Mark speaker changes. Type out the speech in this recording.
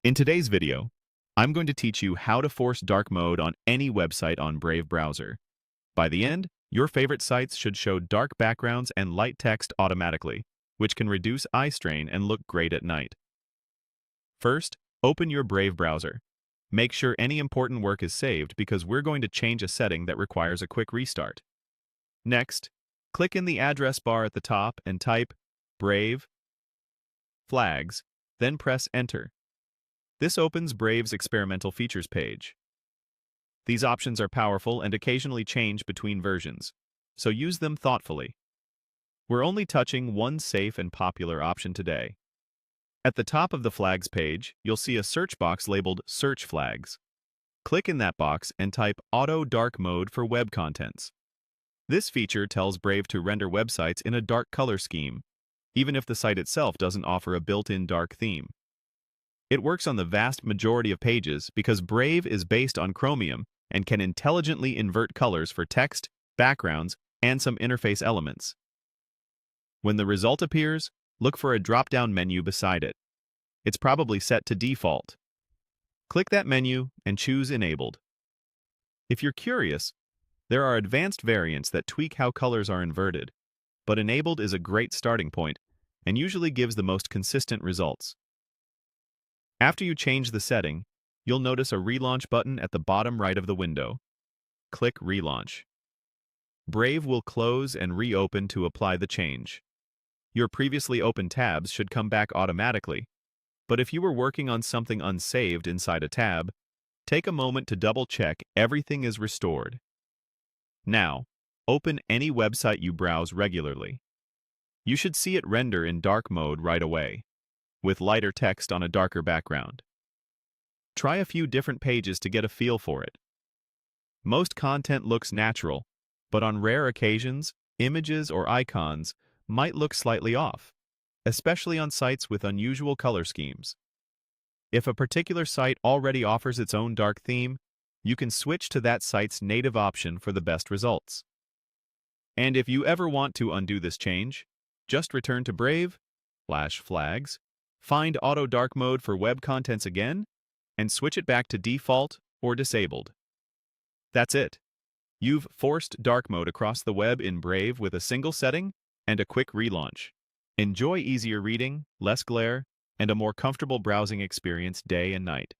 Speaker 1: In today's video, I'm going to teach you how to force dark mode on any website on Brave browser. By the end, your favorite sites should show dark backgrounds and light text automatically, which can reduce eye strain and look great at night. First, open your Brave browser. Make sure any important work is saved because we're going to change a setting that requires a quick restart. Next, click in the address bar at the top and type Brave flags, then press Enter. This opens Brave's experimental features page. These options are powerful and occasionally change between versions, so use them thoughtfully. We're only touching one safe and popular option today. At the top of the flags page, you'll see a search box labeled Search Flags. Click in that box and type Auto Dark Mode for web contents. This feature tells Brave to render websites in a dark color scheme, even if the site itself doesn't offer a built-in dark theme. It works on the vast majority of pages because Brave is based on Chromium and can intelligently invert colors for text, backgrounds, and some interface elements. When the result appears, look for a drop-down menu beside it. It's probably set to default. Click that menu and choose Enabled. If you're curious, there are advanced variants that tweak how colors are inverted, but Enabled is a great starting point and usually gives the most consistent results. After you change the setting, you'll notice a Relaunch button at the bottom right of the window. Click Relaunch. Brave will close and reopen to apply the change. Your previously open tabs should come back automatically, but if you were working on something unsaved inside a tab, take a moment to double-check everything is restored. Now, open any website you browse regularly. You should see it render in dark mode right away, with lighter text on a darker background. Try a few different pages to get a feel for it. Most content looks natural, but on rare occasions, images or icons might look slightly off, especially on sites with unusual color schemes. If a particular site already offers its own dark theme, you can switch to that site's native option for the best results. And if you ever want to undo this change, just return to Brave, /flags, find Auto Dark Mode for web contents again, and switch it back to default or disabled. That's it. You've forced dark mode across the web in Brave with a single setting and a quick relaunch. Enjoy easier reading, less glare, and a more comfortable browsing experience day and night.